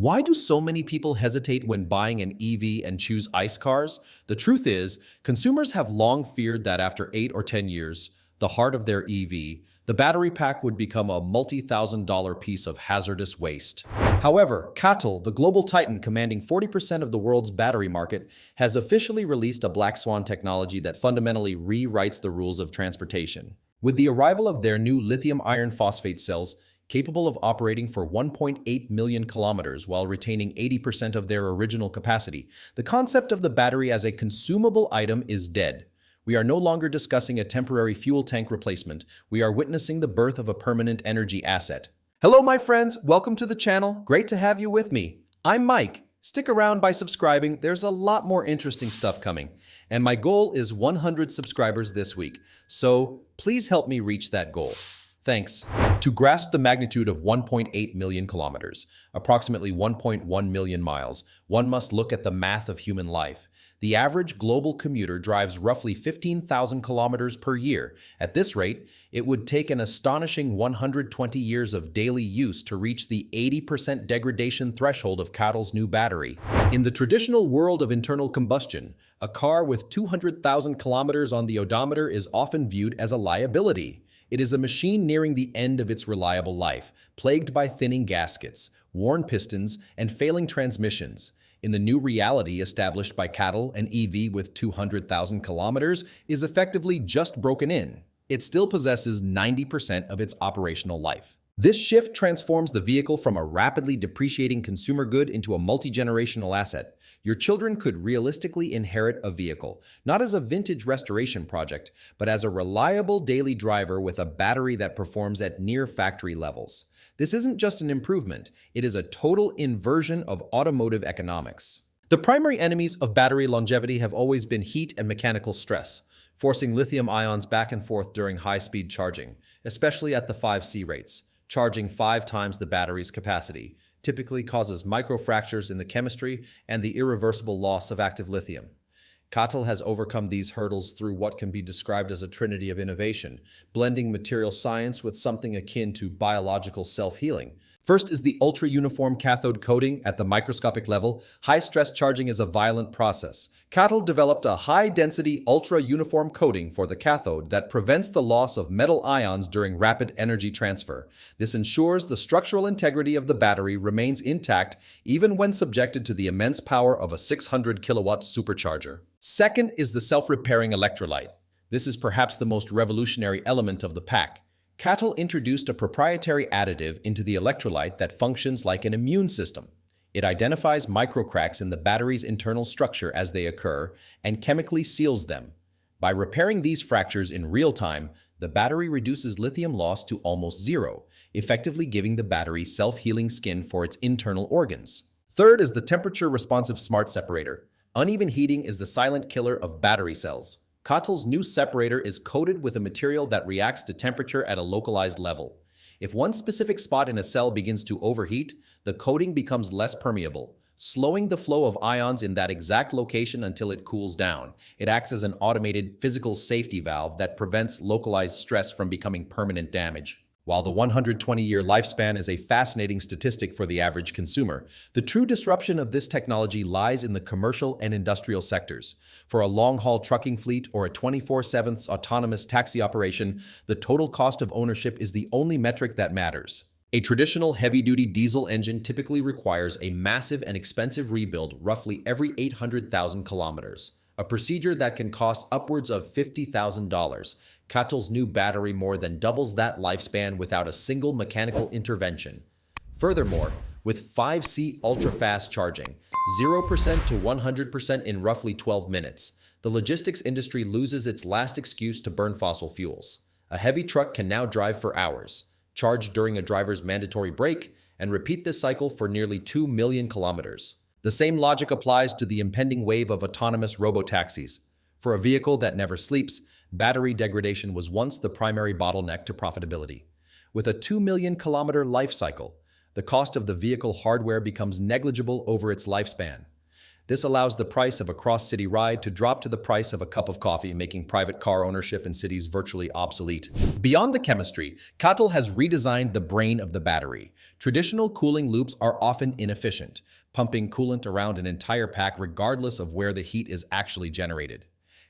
Why do so many people hesitate when buying an EV and choose ICE cars? The truth is, consumers have long feared that after 8 or 10 years, the heart of their EV, the battery pack would become a multi-thousand-dollar piece of hazardous waste. However, CATL, the global titan commanding 40% of the world's battery market, has officially released a black swan technology that fundamentally rewrites the rules of transportation. With the arrival of their new lithium iron phosphate cells, capable of operating for 1.8 million kilometers while retaining 80% of their original capacity, the concept of the battery as a consumable item is dead. We are no longer discussing a temporary fuel tank replacement. We are witnessing the birth of a permanent energy asset. Hello, my friends. Welcome to the channel. Great to have you with me. I'm Mike. Stick around by subscribing. There's a lot more interesting stuff coming. And my goal is 100 subscribers this week. So please help me reach that goal. Thanks. To grasp the magnitude of 1.8 million kilometers, approximately 1.1 million miles, one must look at the math of human life. The average global commuter drives roughly 15,000 kilometers per year. At this rate, it would take an astonishing 120 years of daily use to reach the 80% degradation threshold of CATL's new battery. In the traditional world of internal combustion, a car with 200,000 kilometers on the odometer is often viewed as a liability. It is a machine nearing the end of its reliable life, plagued by thinning gaskets, worn pistons, and failing transmissions. In the new reality established by CATL, an EV with 200,000 kilometers is effectively just broken in. It still possesses 90% of its operational life. This shift transforms the vehicle from a rapidly depreciating consumer good into a multi-generational asset. Your children could realistically inherit a vehicle, not as a vintage restoration project, but as a reliable daily driver with a battery that performs at near factory levels. This isn't just an improvement, it is a total inversion of automotive economics. The primary enemies of battery longevity have always been heat and mechanical stress, forcing lithium ions back and forth during high-speed charging, especially at the 5C rates. Charging 5 times the battery's capacity typically causes microfractures in the chemistry and the irreversible loss of active lithium. CATL has overcome these hurdles through what can be described as a trinity of innovation, blending material science with something akin to biological self-healing. First is the ultra-uniform cathode coating at the microscopic level. High-stress charging is a violent process. CATL developed a high-density ultra-uniform coating for the cathode that prevents the loss of metal ions during rapid energy transfer. This ensures the structural integrity of the battery remains intact even when subjected to the immense power of a 600-kilowatt supercharger. Second is the self-repairing electrolyte. This is perhaps the most revolutionary element of the pack. CATL introduced a proprietary additive into the electrolyte that functions like an immune system. It identifies microcracks in the battery's internal structure as they occur and chemically seals them. By repairing these fractures in real time, the battery reduces lithium loss to almost zero, effectively giving the battery self-healing skin for its internal organs. Third is the temperature-responsive smart separator. Uneven heating is the silent killer of battery cells. CATL's new separator is coated with a material that reacts to temperature at a localized level. If one specific spot in a cell begins to overheat, the coating becomes less permeable, slowing the flow of ions in that exact location until it cools down. It acts as an automated physical safety valve that prevents localized stress from becoming permanent damage. While the 120-year lifespan is a fascinating statistic for the average consumer, the true disruption of this technology lies in the commercial and industrial sectors. For a long-haul trucking fleet or a 24/7 autonomous taxi operation, the total cost of ownership is the only metric that matters. A traditional heavy-duty diesel engine typically requires a massive and expensive rebuild roughly every 800,000 kilometers, a procedure that can cost upwards of $50,000. CATL's new battery more than doubles that lifespan without a single mechanical intervention. Furthermore, with 5C ultra-fast charging, 0% to 100% in roughly 12 minutes, the logistics industry loses its last excuse to burn fossil fuels. A heavy truck can now drive for hours, charge during a driver's mandatory break, and repeat this cycle for nearly 2 million kilometers. The same logic applies to the impending wave of autonomous robotaxis. For a vehicle that never sleeps, battery degradation was once the primary bottleneck to profitability. With a 2 million kilometer life cycle, the cost of the vehicle hardware becomes negligible over its lifespan. This allows the price of a cross-city ride to drop to the price of a cup of coffee, making private car ownership in cities virtually obsolete. Beyond the chemistry, CATL has redesigned the brain of the battery. Traditional cooling loops are often inefficient, pumping coolant around an entire pack regardless of where the heat is actually generated.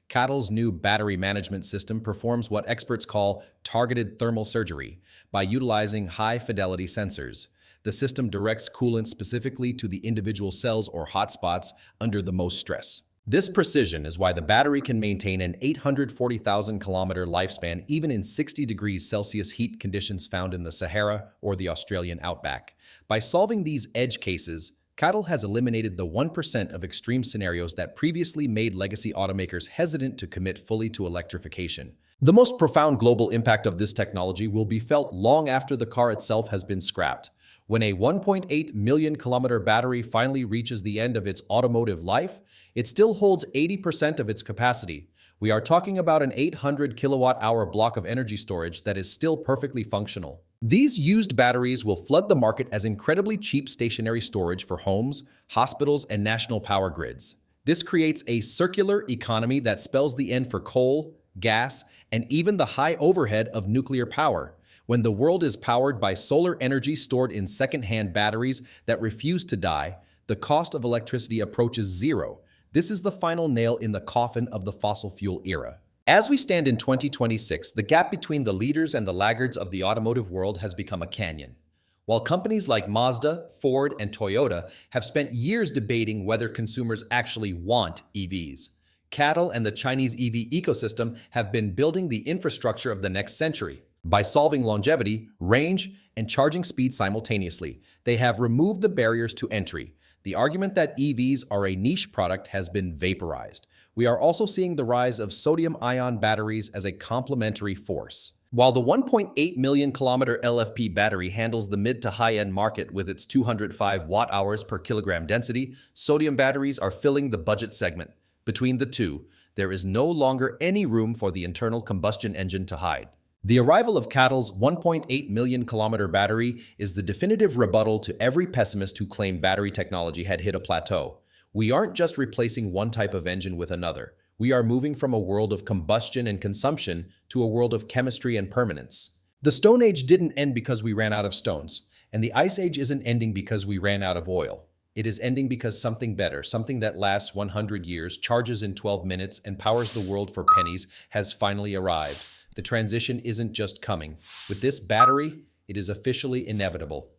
CATL's new battery management system performs what experts call targeted thermal surgery by utilizing high-fidelity sensors. The system directs coolant specifically to the individual cells or hotspots under the most stress. This precision is why the battery can maintain an 840,000-kilometer lifespan even in 60 degrees Celsius heat conditions found in the Sahara or the Australian outback. By solving these edge cases, CATL has eliminated the 1% of extreme scenarios that previously made legacy automakers hesitant to commit fully to electrification. The most profound global impact of this technology will be felt long after the car itself has been scrapped. When a 1.8 million kilometer battery finally reaches the end of its automotive life, it still holds 80% of its capacity. We are talking about an 800 kilowatt-hour block of energy storage that is still perfectly functional. These used batteries will flood the market as incredibly cheap stationary storage for homes, hospitals, and national power grids. This creates a circular economy that spells the end for coal, gas, and even the high overhead of nuclear power. When the world is powered by solar energy stored in second-hand batteries that refuse to die, the cost of electricity approaches zero. This is the final nail in the coffin of the fossil fuel era. As we stand in 2026, the gap between the leaders and the laggards of the automotive world has become a canyon. While companies like Mazda, Ford, and Toyota have spent years debating whether consumers actually want EVs, CATL and the Chinese EV ecosystem have been building the infrastructure of the next century. By solving longevity, range, and charging speed simultaneously, they have removed the barriers to entry. The argument that EVs are a niche product has been vaporized. We are also seeing the rise of sodium-ion batteries as a complementary force. While the 1.8 million kilometer LFP battery handles the mid to high-end market with its 205 watt-hours per kilogram density, sodium batteries are filling the budget segment. Between the two, there is no longer any room for the internal combustion engine to hide. The arrival of CATL's 1.8 million kilometer battery is the definitive rebuttal to every pessimist who claimed battery technology had hit a plateau. We aren't just replacing one type of engine with another. We are moving from a world of combustion and consumption to a world of chemistry and permanence. The Stone Age didn't end because we ran out of stones, and the Ice Age isn't ending because we ran out of oil. It is ending because something better, something that lasts 100 years, charges in 12 minutes, and powers the world for pennies, has finally arrived. The transition isn't just coming. With this battery, it is officially inevitable.